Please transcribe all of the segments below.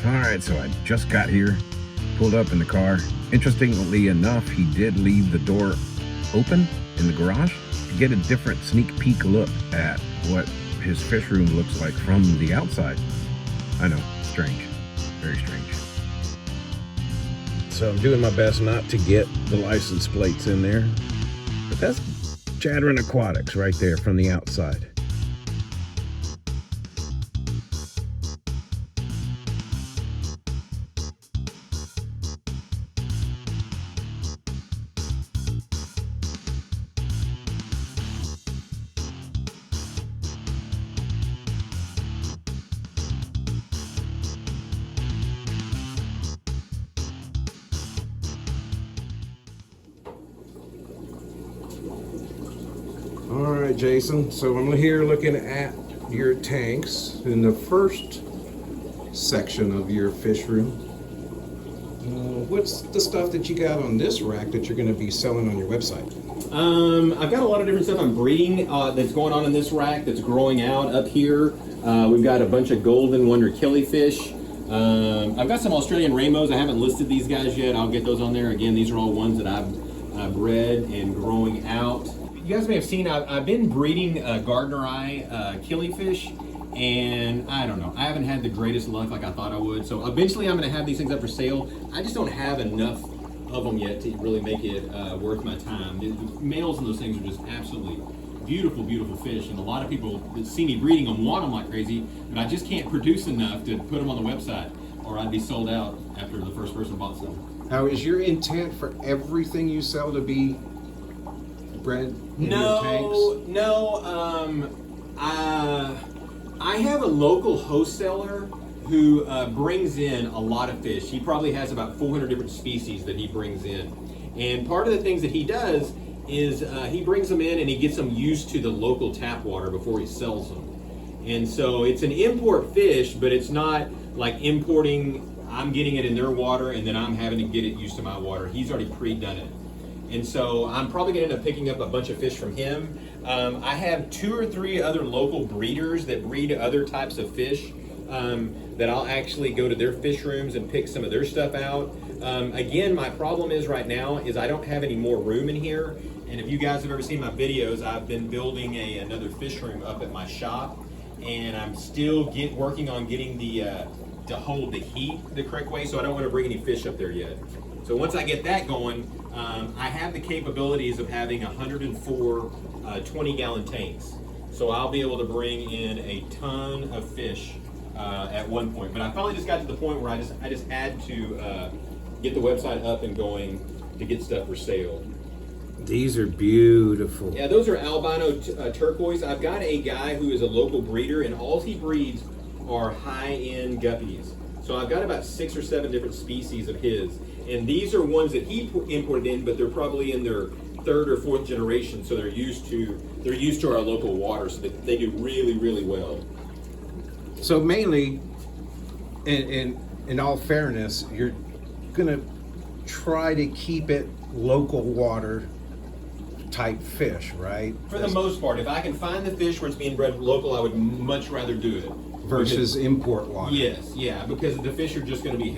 All right, so I just got here, pulled up in the car. Interestingly enough, he did leave the door open in the garage to get a different sneak peek look at what his fish room looks like from the outside. I know, strange, very strange. So I'm doing my best not to get the license plates in there, but that's Jadren Aquatics right there from the outside. All right, Jason, so I'm here looking at your tanks in the first section of your fish room. What's the stuff that you got on this rack that you're going to be selling on your website? I've got a lot of different stuff I'm breeding that's going on in this rack that's growing out up here. We've got a bunch of golden wonder killifish. I've got some Australian rainbows. I haven't listed these guys yet. I'll get those on there. Again, these are all ones that I've bred and growing out. You guys may have seen I've been breeding gardener eye killifish, and I don't know, I haven't had the greatest luck like I thought I would. So eventually I'm going to have these things up for sale. I just don't have enough of them yet to really make it worth my time. The males in those things are just absolutely beautiful, beautiful fish, and a lot of people that see me breeding them want them like crazy, but I just can't produce enough to put them on the website, or I'd be sold out after the first person bought some. Now, is your intent for everything you sell to be bred in your tanks? No. I have a local wholesaler who brings in a lot of fish. He probably has about 400 different species that he brings in. And part of the things that he does is he brings them in and he gets them used to the local tap water before he sells them. And so it's an import fish, but it's not like importing, I'm getting it in their water and then I'm having to get it used to my water. He's already pre-done it. And so I'm probably going to end up picking up a bunch of fish from him. I have 2 or 3 other local breeders that breed other types of fish that I'll actually go to their fish rooms and pick some of their stuff out. Again, my problem is right now is I don't have any more room in here. And if you guys have ever seen my videos, I've been building another fish room up at my shop, and I'm still working on getting to hold the heat the correct way, so I don't want to bring any fish up there yet. So once I get that going, I have the capabilities of having 104 20-gallon tanks. So I'll be able to bring in a ton of fish at one point. But I finally just got to the point where I just had to get the website up and going to get stuff for sale. These are beautiful. Yeah, those are albino turquoise. I've got a guy who is a local breeder, and all he breeds are high-end guppies. So I've got about 6 or 7 different species of his. And these are ones that he imported in, but they're probably in their 3rd or 4th generation, so they're used to our local water, so that they do really, really well. So mainly, in all fairness, you're gonna try to keep it local water type fish, right? For the most part, if I can find the fish where it's being bred local, I would much rather do it. Versus import water. Yes, yeah, because the fish are just going to be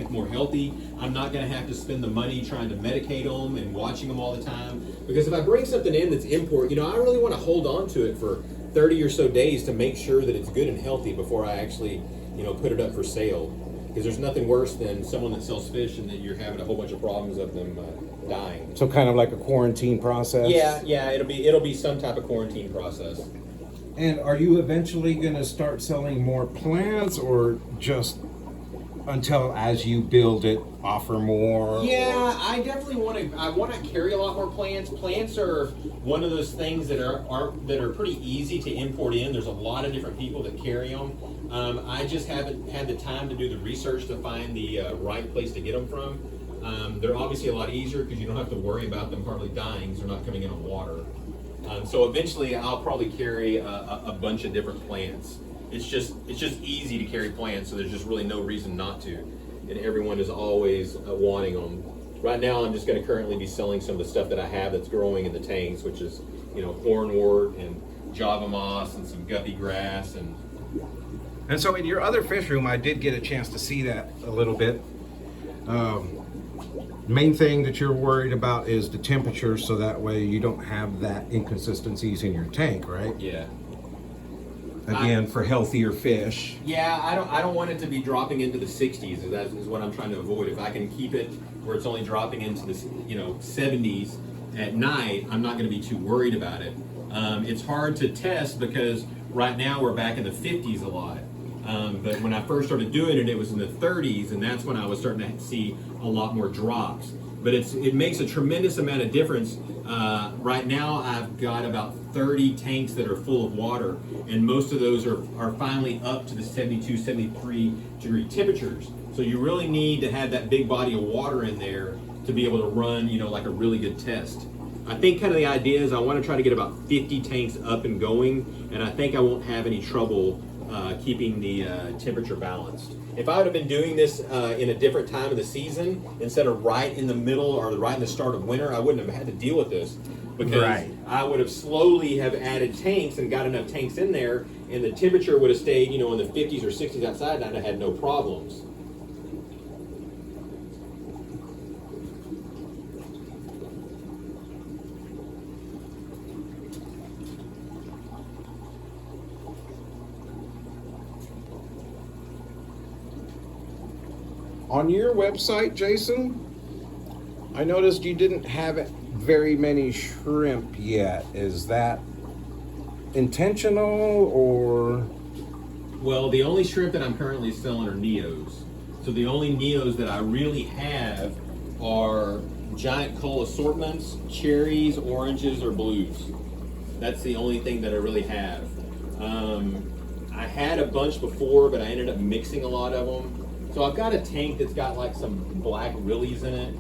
more healthy. I'm not going to have to spend the money trying to medicate them and watching them all the time. Because if I bring something in that's import, I really want to hold on to it for 30 or so days to make sure that it's good and healthy before I actually, put it up for sale. Because there's nothing worse than someone that sells fish and that you're having a whole bunch of problems of them dying. So kind of like a quarantine process? Yeah, it'll be some type of quarantine process. And are you eventually going to start selling more plants, or just until as you build it, offer more? Yeah, I definitely want to carry a lot more plants. Plants are one of those things that are pretty easy to import in. There's a lot of different people that carry them. I just haven't had the time to do the research to find the right place to get them from. They're obviously a lot easier because you don't have to worry about them hardly dying because they're not coming in on water. So eventually I'll probably carry a bunch of different plants. It's just easy to carry plants, so there's just really no reason not to. And everyone is always wanting them. Right now I'm just going to currently be selling some of the stuff that I have that's growing in the tanks, which is hornwort and Java moss and some guppy grass. And so in your other fish room, I did get a chance to see that a little bit. Main thing that you're worried about is the temperature, so that way you don't have that inconsistencies in your tank, right? Yeah. Again, for healthier fish. Yeah, I don't want it to be dropping into the 60s. That is what I'm trying to avoid. If I can keep it where it's only dropping into the 70s at night, I'm not going to be too worried about it. It's hard to test because right now we're back in the 50s a lot. But when I first started doing it, it was in the 30s, and that's when I was starting to see a lot more drops. But it makes a tremendous amount of difference. Right now, I've got about 30 tanks that are full of water, and most of those are finally up to the 72, 73 degree temperatures. So you really need to have that big body of water in there to be able to run, like a really good test. I think kind of the idea is I want to try to get about 50 tanks up and going, and I think I won't have any trouble keeping the temperature balanced. If I would have been doing this in a different time of the season, instead of right in the middle or right in the start of winter, I wouldn't have had to deal with this, because I would have slowly have added tanks and got enough tanks in there, and the temperature would have stayed, in the 50s or 60s outside, and I'd have had no problems. On your website, Jason, I noticed you didn't have very many shrimp yet. Is that intentional or? Well, the only shrimp that I'm currently selling are Neos. So the only Neos that I really have are giant cull assortments, cherries, oranges, or blues. That's the only thing that I really have. I had a bunch before, but I ended up mixing a lot of them. So I've got a tank that's got like some black willies in it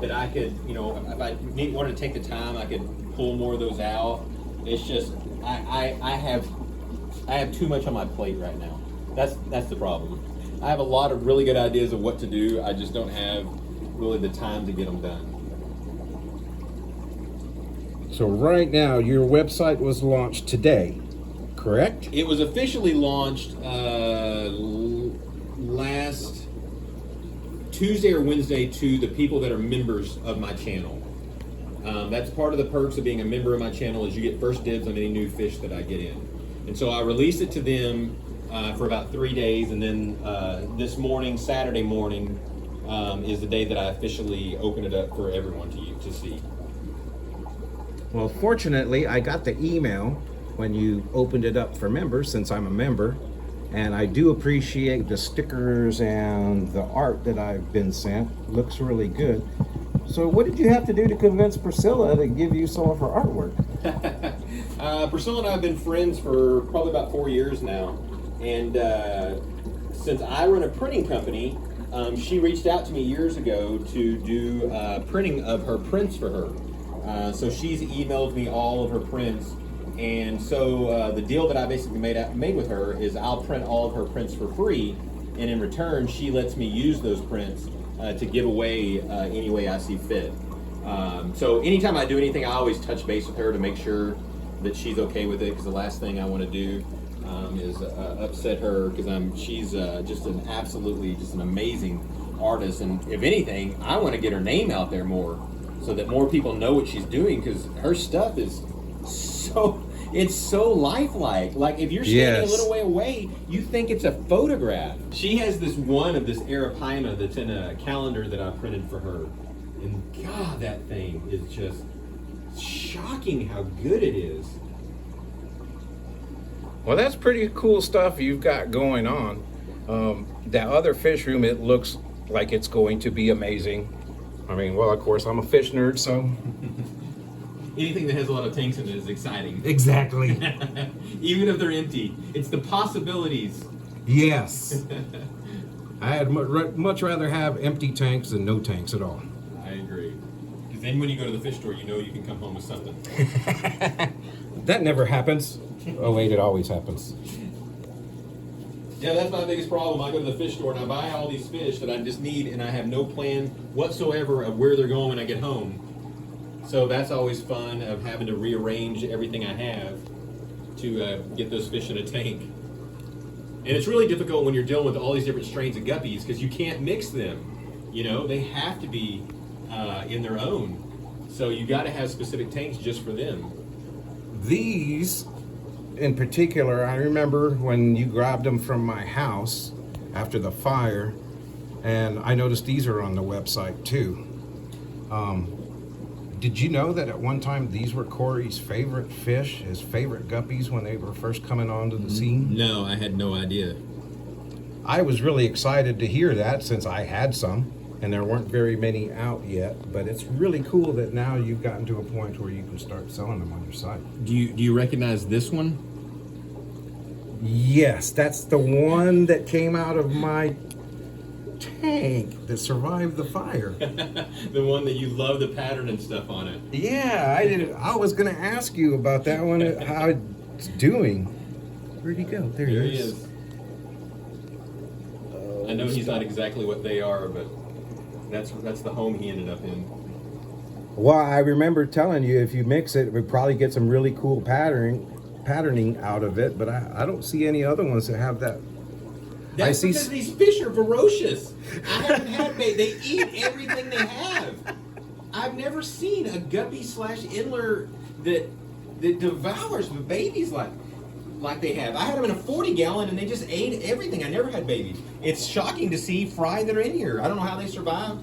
that I could, if I wanted to take the time, I could pull more of those out. It's just I have too much on my plate right now. That's the problem. I have a lot of really good ideas of what to do. I just don't have really the time to get them done. So right now, your website was launched today, correct? It was officially launched last Tuesday or Wednesday to the people that are members of my channel. That's part of the perks of being a member of my channel, is you get first dibs on any new fish that I get in. And so I released it to them for about 3 days, and then this morning, Saturday morning, is the day that I officially open it up for everyone to see. Well, fortunately, I got the email when you opened it up for members, since I'm a member. And I do appreciate the stickers and the art that I've been sent. Looks really good. So what did you have to do to convince Priscilla to give you some of her artwork? Priscilla and I have been friends for probably about 4 years now. And since I run a printing company, she reached out to me years ago to do printing of her prints for her. So she's emailed me all of her prints. And so the deal that I basically made with her is I'll print all of her prints for free, and in return she lets me use those prints to give away any way I see fit. So anytime I do anything, I always touch base with her to make sure that she's okay with it, because the last thing I want to do is upset her, because she's just an amazing artist, and if anything, I want to get her name out there more so that more people know what she's doing, because her stuff is it's so lifelike. Like if you're standing a little way away, you think it's a photograph. She has this one of this Arapaima that's in a calendar that I printed for her. And God, that thing is just shocking how good it is. Well, that's pretty cool stuff you've got going on. That other fish room, it looks like it's going to be amazing. I mean, well, of course, I'm a fish nerd, so... Anything that has a lot of tanks in it is exciting. Exactly. Even if they're empty. It's the possibilities. Yes. I had much rather have empty tanks than no tanks at all. I agree. Because then when you go to the fish store, you know you can come home with something. That never happens. Oh wait, it always happens. Yeah, that's my biggest problem. I go to the fish store and I buy all these fish that I just need, and I have no plan whatsoever of where they're going when I get home. So that's always fun, of having to rearrange everything I have. to get those fish in a tank. And it's really difficult when you're dealing with all these different strains of guppies because you can't mix them. You know, they have to be in their own. So you got to have specific tanks just for them. These, in particular, I remember when you grabbed them from my house after the fire, and I noticed these are on the website too. Did you know that at one time these were Corey's favorite fish, his favorite guppies when they were first coming onto the scene? No, I had no idea. I was really excited to hear that since I had some, and there weren't very many out yet, but it's really cool that now you've gotten to a point where you can start selling them on your site. Do you recognize this one? Yes, that's the one that came out of my tank that survived the fire. The one that you love the pattern and stuff on it. Yeah, I was gonna ask you about that one, how it's doing. Where'd he go? There he is. I know he's not exactly what they are, but that's the home he ended up in. Well, I remember telling you if you mix it, we probably get some really cool patterning out of it, but I don't see any other ones that have that. That's because these fish are ferocious. I haven't had they eat everything they have. I've never seen a guppy / Inler that devours the babies like they have. I had them in a 40-gallon and they just ate everything. I never had babies. It's shocking to see fry that are in here. I don't know how they survived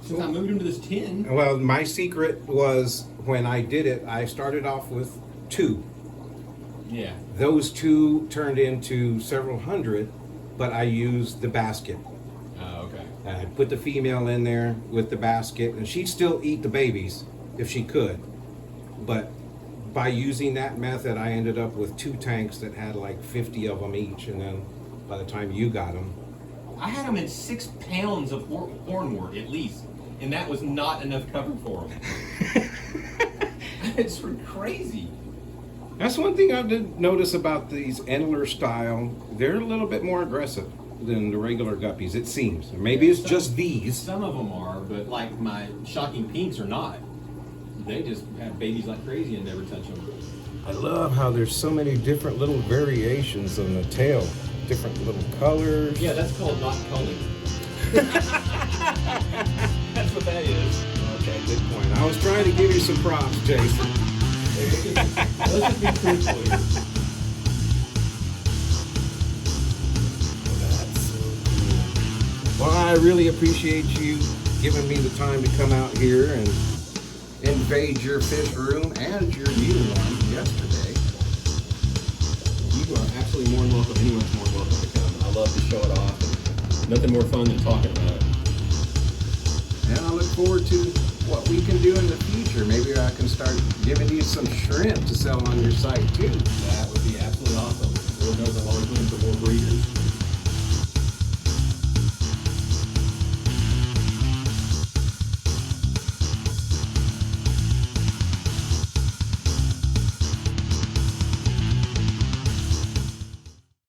since I moved them to this tin. Well, my secret was when I did it, I started off with 2. Yeah. Those 2 turned into several hundred, but I used the basket. Oh, okay. I put the female in there with the basket, and she'd still eat the babies if she could. But by using that method, I ended up with 2 tanks that had like 50 of them each, and then by the time you got them, I had them in 6 pounds of hornwort at least, and that was not enough cover for them. It's crazy. That's one thing I did notice about these Endler style. They're a little bit more aggressive than the regular guppies, it seems. Maybe it's just these. Some of them are, but like my shocking pinks are not. They just have babies like crazy and never touch them. I love how there's so many different little variations on the tail. Different little colors. Yeah, that's called not culling. That's what that is. Okay, good point. I was trying to give you some props, Jason. Let's just be truthful here. That's so cool. Well, I really appreciate you giving me the time to come out here and invade your fish room and your new one yesterday. You are absolutely more than welcome. Anyone's more than welcome to come. I love to show it off. And nothing more fun than talking about it. And I look forward to what we can do in the future. Maybe I can start giving you some shrimp to sell on your site too. That would be absolutely awesome.